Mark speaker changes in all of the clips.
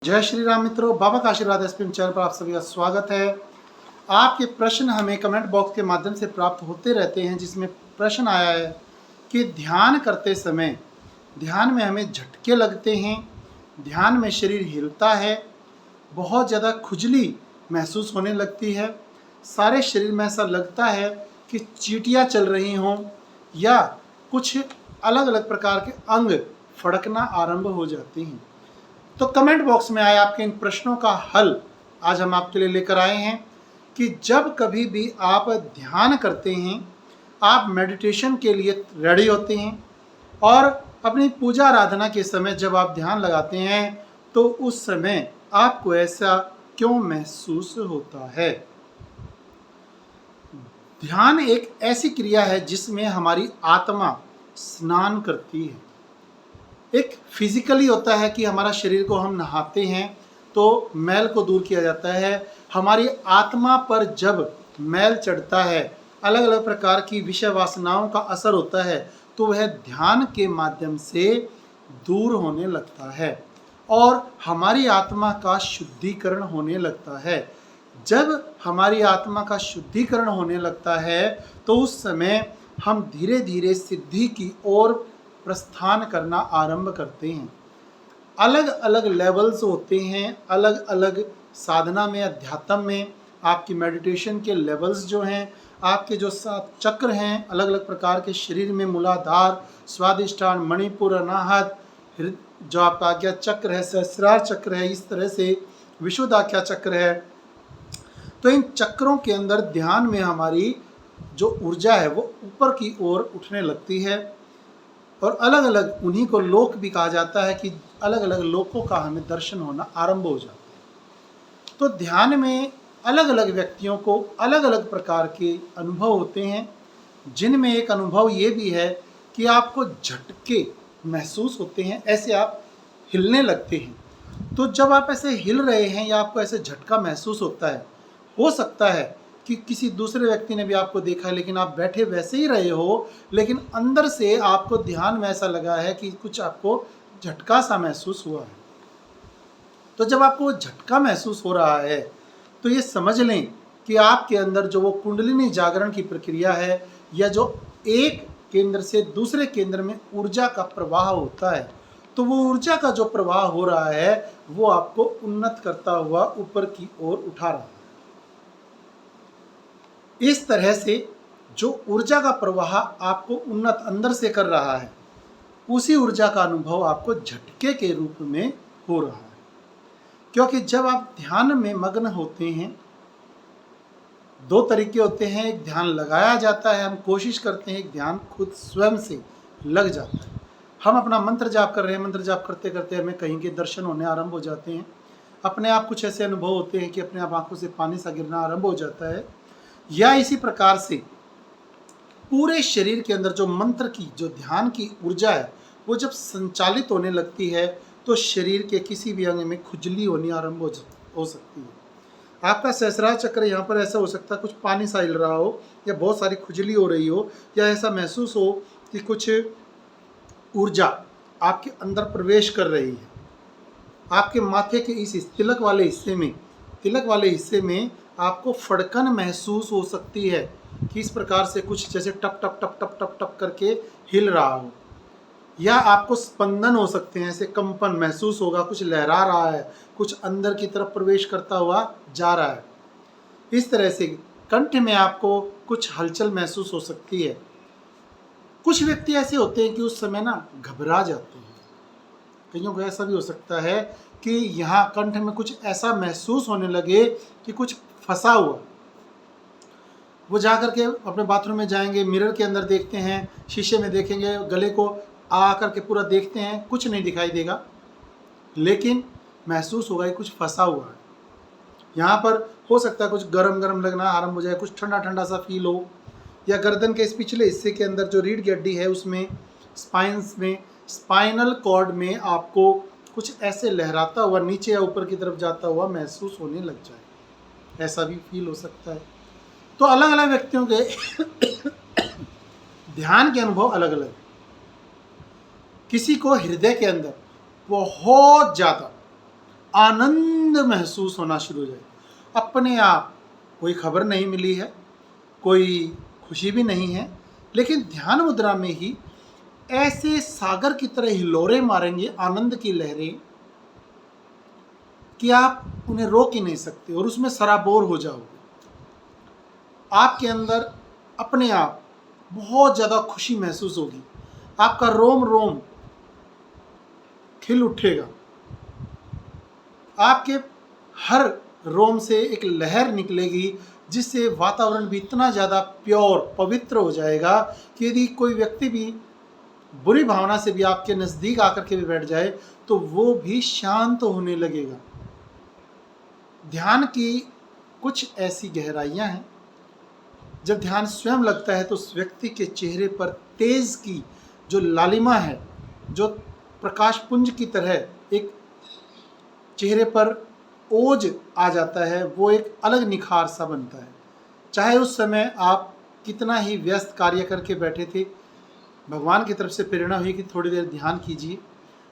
Speaker 1: जय श्री राम मित्रों, बाबा का आशीर्वाद एसपीएम चैनल पर आप सभी का स्वागत है। आपके प्रश्न हमें कमेंट बॉक्स के माध्यम से प्राप्त होते रहते हैं, जिसमें प्रश्न आया है कि ध्यान करते समय ध्यान में हमें झटके लगते हैं, ध्यान में शरीर हिलता है, बहुत ज़्यादा खुजली महसूस होने लगती है, सारे शरीर में ऐसा लगता है कि चींटियाँ चल रही हों या कुछ अलग अलग प्रकार के अंग फड़कना आरंभ हो जाते हैं। तो कमेंट बॉक्स में आए आपके इन प्रश्नों का हल आज हम आपके लिए लेकर आए हैं कि जब कभी भी आप ध्यान करते हैं, आप मेडिटेशन के लिए रेडी होते हैं और अपनी पूजा आराधना के समय जब आप ध्यान लगाते हैं तो उस समय आपको ऐसा क्यों महसूस होता है। ध्यान एक ऐसी क्रिया है जिसमें हमारी आत्मा स्नान करती है। एक फिजिकली होता है कि हमारा शरीर को हम नहाते हैं तो मैल को दूर किया जाता है। हमारी आत्मा पर जब मैल चढ़ता है, अलग अलग प्रकार की विषय वासनाओं का असर होता है, तो वह ध्यान के माध्यम से दूर होने लगता है और हमारी आत्मा का शुद्धिकरण होने लगता है। जब हमारी आत्मा का शुद्धिकरण होने लगता है तो उस समय हम धीरे धीरे सिद्धि की ओर प्रस्थान करना आरंभ करते हैं। अलग अलग लेवल्स होते हैं, अलग अलग साधना में, अध्यात्म में आपकी मेडिटेशन के लेवल्स जो हैं, आपके जो 7 चक्र हैं, अलग अलग प्रकार के शरीर में मूलाधार, स्वादिष्ठान, मणिपुर, अनाहत, जो आपका आज्ञा चक्र है, सहस्रार चक्र है, इस तरह से विशुद्धाख्या चक्र है। तो इन चक्रों के अंदर ध्यान में हमारी जो ऊर्जा है वो ऊपर की ओर उठने लगती है और अलग अलग उन्हीं को लोक भी कहा जाता है कि अलग अलग लोकों का हमें दर्शन होना आरंभ हो जाता है। तो ध्यान में अलग अलग व्यक्तियों को अलग अलग प्रकार के अनुभव होते हैं, जिनमें एक अनुभव ये भी है कि आपको झटके महसूस होते हैं, ऐसे आप हिलने लगते हैं। तो जब आप ऐसे हिल रहे हैं या आपको ऐसे झटका महसूस होता है, हो सकता है कि किसी दूसरे व्यक्ति ने भी आपको देखा है लेकिन आप बैठे वैसे ही रहे हो, लेकिन अंदर से आपको ध्यान में ऐसा लगा है कि कुछ आपको झटका सा महसूस हुआ है। तो जब आपको झटका महसूस हो रहा है तो ये समझ लें कि आपके अंदर जो वो कुंडलिनी जागरण की प्रक्रिया है या जो एक केंद्र से दूसरे केंद्र में ऊर्जा का प्रवाह होता है, तो वो ऊर्जा का जो प्रवाह हो रहा है वो आपको उन्नत करता हुआ ऊपर की ओर उठा रहा है। इस तरह से जो ऊर्जा का प्रवाह आपको उन्नत अंदर से कर रहा है, उसी ऊर्जा का अनुभव आपको झटके के रूप में हो रहा है। क्योंकि जब आप ध्यान में मग्न होते हैं, 2 तरीके होते हैं। एक ध्यान लगाया जाता है, हम कोशिश करते हैं, एक ध्यान खुद स्वयं से लग जाता है। हम अपना मंत्र जाप कर रहे हैं, मंत्र जाप करते करते हमें कहीं के दर्शन होने आरंभ हो जाते हैं। अपने आप कुछ ऐसे अनुभव होते हैं कि अपने आप आंखों से पानी सा गिरना आरंभ हो जाता है। या इसी प्रकार से पूरे शरीर के अंदर जो मंत्र की, जो ध्यान की ऊर्जा है, वो जब संचालित होने लगती है तो शरीर के किसी भी अंग में खुजली होनी आरंभ हो सकती है। आपका सहस्रार चक्र यहाँ पर ऐसा हो सकता है, कुछ पानी सा हिल रहा हो या बहुत सारी खुजली हो रही हो या ऐसा महसूस हो कि कुछ ऊर्जा आपके अंदर प्रवेश कर रही है। आपके माथे के इस तिलक वाले हिस्से में आपको फड़कन महसूस हो सकती है कि इस प्रकार से कुछ जैसे टप टप टप टप टप टप करके हिल रहा हो, या आपको स्पंदन हो सकते हैं, ऐसे कंपन महसूस होगा, कुछ लहरा रहा है, कुछ अंदर की तरफ प्रवेश करता हुआ जा रहा है। इस तरह से कंठ में आपको कुछ हलचल महसूस हो सकती है। कुछ व्यक्ति ऐसे होते हैं कि उस समय ना घबरा जाते हैं। कईयों को ऐसा भी हो सकता है कि यहाँ कंठ में कुछ ऐसा महसूस होने लगे कि कुछ फंसा हुआ। वो जा कर के अपने बाथरूम में जाएंगे, मिरर के अंदर देखते हैं, शीशे में देखेंगे, गले को आ कर के पूरा देखते हैं, कुछ नहीं दिखाई देगा, लेकिन महसूस होगा कि कुछ फंसा हुआ है। यहाँ पर हो सकता है कुछ गरम गरम लगना आरंभ हो जाए, कुछ ठंडा ठंडा सा फील हो, या गर्दन के इस पिछले हिस्से के अंदर जो रीढ़ की हड्डी है उसमें, स्पाइंस में, स्पाइनल कॉर्ड में आपको कुछ ऐसे लहराता हुआ नीचे या ऊपर की तरफ जाता हुआ महसूस होने लग जाए, ऐसा भी फील हो सकता है। तो अलग अलग व्यक्तियों के ध्यान के अनुभव अलग अलग। किसी को हृदय के अंदर बहुत ज़्यादा आनंद महसूस होना शुरू हो जाएगा। अपने आप कोई खबर नहीं मिली है, कोई खुशी भी नहीं है, लेकिन ध्यान मुद्रा में ही ऐसे सागर की तरह हिलोरे मारेंगे आनंद की लहरें कि आप उन्हें रोक ही नहीं सकते और उसमें सराबोर हो जाओगे। आपके अंदर अपने आप बहुत ज़्यादा खुशी महसूस होगी, आपका रोम रोम खिल उठेगा, आपके हर रोम से एक लहर निकलेगी जिससे वातावरण भी इतना ज़्यादा प्योर पवित्र हो जाएगा कि यदि कोई व्यक्ति भी बुरी भावना से भी आपके नज़दीक आकर के भी बैठ जाए तो वो भी शांत होने लगेगा। ध्यान की कुछ ऐसी गहराइयाँ हैं, जब ध्यान स्वयं लगता है तो उस व्यक्ति के चेहरे पर तेज की जो लालिमा है, जो प्रकाश पुंज की तरह एक चेहरे पर ओज आ जाता है, वो एक अलग निखार सा बनता है। चाहे उस समय आप कितना ही व्यस्त कार्य करके बैठे थे, भगवान की तरफ से प्रेरणा हुई कि थोड़ी देर ध्यान कीजिए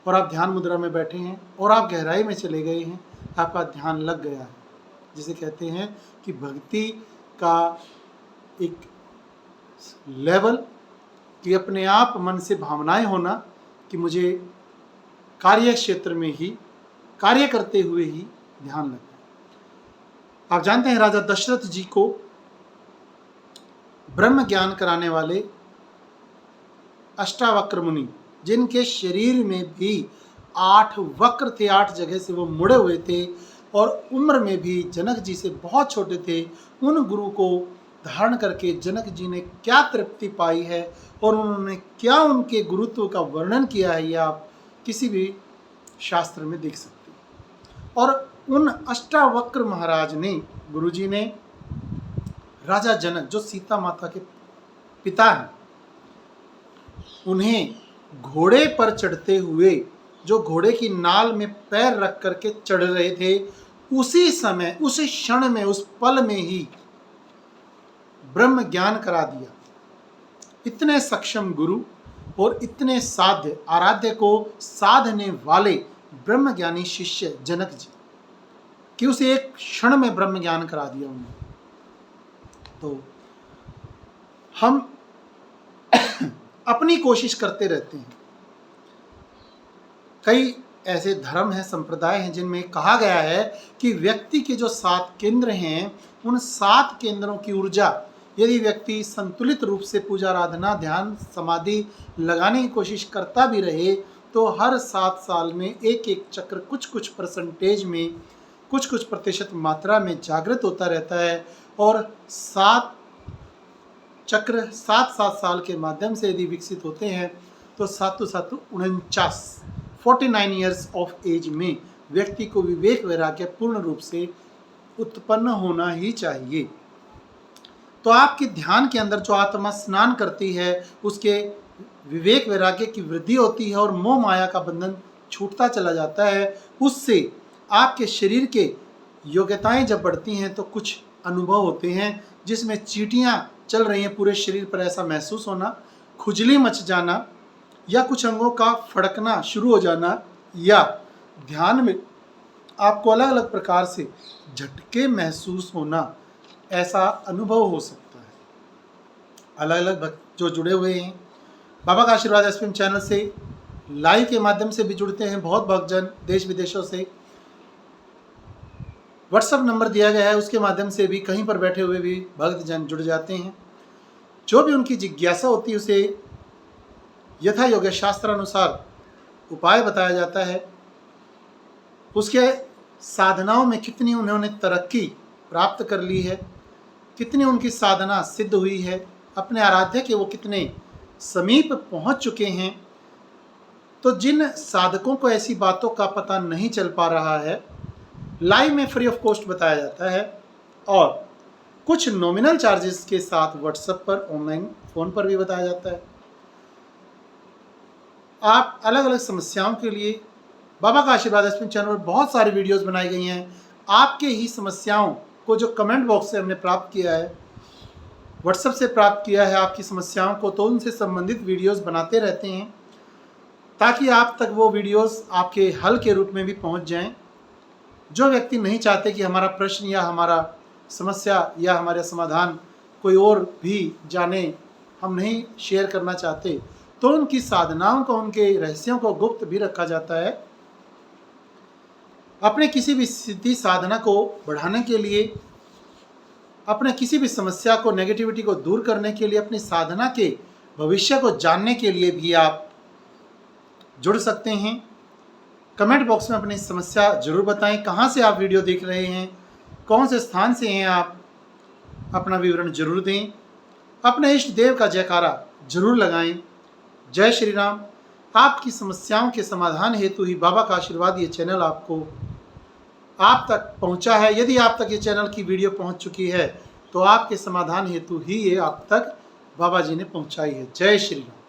Speaker 1: और आप ध्यान मुद्रा में बैठे हैं और आप गहराई में चले गए हैं, आपका ध्यान लग गया है। जिसे कहते हैं कि भक्ति का एक लेवल कि अपने आप मन से भावनाएं होना कि मुझे कार्य क्षेत्र में ही कार्य करते हुए ही ध्यान लगता है। आप जानते हैं राजा दशरथ जी को ब्रह्म ज्ञान कराने वाले अष्टावक्र मुनि, जिनके शरीर में भी 8 वक्र थे, 8 जगह से वो मुड़े हुए थे और उम्र में भी जनक जी से बहुत छोटे थे, उन गुरु को धारण करके जनक जी ने क्या तृप्ति पाई है और उन्होंने क्या उनके गुरुत्व का वर्णन किया है, यह आप किसी भी शास्त्र में देख सकते हैं। और उन अष्टावक्र महाराज ने, गुरुजी ने राजा जनक जो सीता माता के पिता हैं, उन्हें घोड़े पर चढ़ते हुए, जो घोड़े की नाल में पैर रख करके चढ़ रहे थे, उसी समय, उस क्षण में, उस पल में ही ब्रह्म ज्ञान करा दिया। इतने सक्षम गुरु और इतने साध्य, आराध्य को साधने वाले ब्रह्म ज्ञानी शिष्य जनक जी, कि उसे एक क्षण में ब्रह्म ज्ञान करा दिया उन्होंने। तो हम अपनी कोशिश करते रहते हैं। कई ऐसे धर्म हैं, संप्रदाय हैं, जिनमें कहा गया है कि व्यक्ति के जो 7 केंद्र हैं, उन 7 केंद्रों की ऊर्जा यदि व्यक्ति संतुलित रूप से पूजा आराधना, ध्यान, समाधि लगाने की कोशिश करता भी रहे तो हर 7 साल में एक एक चक्र कुछ परसेंटेज में, कुछ प्रतिशत मात्रा में जागृत होता रहता है। और 7 चक्र 7 साल के माध्यम से यदि विकसित होते हैं तो 7 49 49 ईयर्स ऑफ एज में व्यक्ति को विवेक वैराग्य पूर्ण रूप से उत्पन्न होना ही चाहिए। तो आपके ध्यान के अंदर जो आत्मा स्नान करती है, उसके विवेक वैराग्य की वृद्धि होती है और मोह माया का बंधन छूटता चला जाता है। उससे आपके शरीर के योग्यताएं जब बढ़ती हैं तो कुछ अनुभव होते हैं जिसमें चींटियां चल रही हैं पूरे शरीर पर, ऐसा महसूस होना, खुजली मच जाना, या कुछ अंगों का फड़कना शुरू हो जाना, या ध्यान में आपको अलग अलग प्रकार से झटके महसूस होना, ऐसा अनुभव हो सकता है। अलग अलग भक्त जो जुड़े हुए हैं बाबा का आशीर्वाद एसपीएम चैनल से, लाइव के माध्यम से भी जुड़ते हैं बहुत भक्तजन देश विदेशों से। व्हाट्सएप नंबर दिया गया है, उसके माध्यम से भी कहीं पर बैठे हुए भी भक्तजन जुड़ जाते हैं। जो भी उनकी जिज्ञासा होती है उसे यथा योग्य शास्त्र अनुसार उपाय बताया जाता है। उसके साधनाओं में कितनी उन्होंने तरक्की प्राप्त कर ली है, कितनी उनकी साधना सिद्ध हुई है, अपने आराध्य के वो कितने समीप पहुंच चुके हैं। तो जिन साधकों को ऐसी बातों का पता नहीं चल पा रहा है, लाइव में फ्री ऑफ कॉस्ट बताया जाता है और कुछ नॉमिनल चार्जेस के साथ व्हाट्सएप पर, ऑनलाइन फ़ोन पर भी बताया जाता है। आप अलग अलग समस्याओं के लिए बाबा का आशीर्वाद एसपीएम चैनल पर बहुत सारी वीडियोस बनाई गई हैं। आपके ही समस्याओं को जो कमेंट बॉक्स से हमने प्राप्त किया है, व्हाट्सएप से प्राप्त किया है आपकी समस्याओं को, तो उनसे संबंधित वीडियोस बनाते रहते हैं ताकि आप तक वो वीडियोस आपके हल के रूप में भी पहुंच जाएं। जो व्यक्ति नहीं चाहते कि हमारा प्रश्न या हमारा समस्या या हमारे समाधान कोई और भी जाने, हम नहीं शेयर करना चाहते, तो उनकी साधनाओं को, उनके रहस्यों को गुप्त भी रखा जाता है। अपने किसी भी सिद्धि साधना को बढ़ाने के लिए, अपने किसी भी समस्या को, नेगेटिविटी को दूर करने के लिए, अपनी साधना के भविष्य को जानने के लिए भी आप जुड़ सकते हैं। कमेंट बॉक्स में अपनी समस्या जरूर बताएं, कहाँ से आप वीडियो देख रहे हैं, कौन से स्थान से हैं आप, अपना विवरण जरूर दें। अपने इष्ट देव का जयकारा जरूर लगाएं। जय श्री राम। आपकी समस्याओं के समाधान हेतु ही बाबा का आशीर्वाद ये चैनल आप तक पहुंचा है। यदि आप तक ये चैनल की वीडियो पहुंच चुकी है तो आपके समाधान हेतु ही ये आप तक बाबा जी ने पहुंचाई है। जय श्री राम।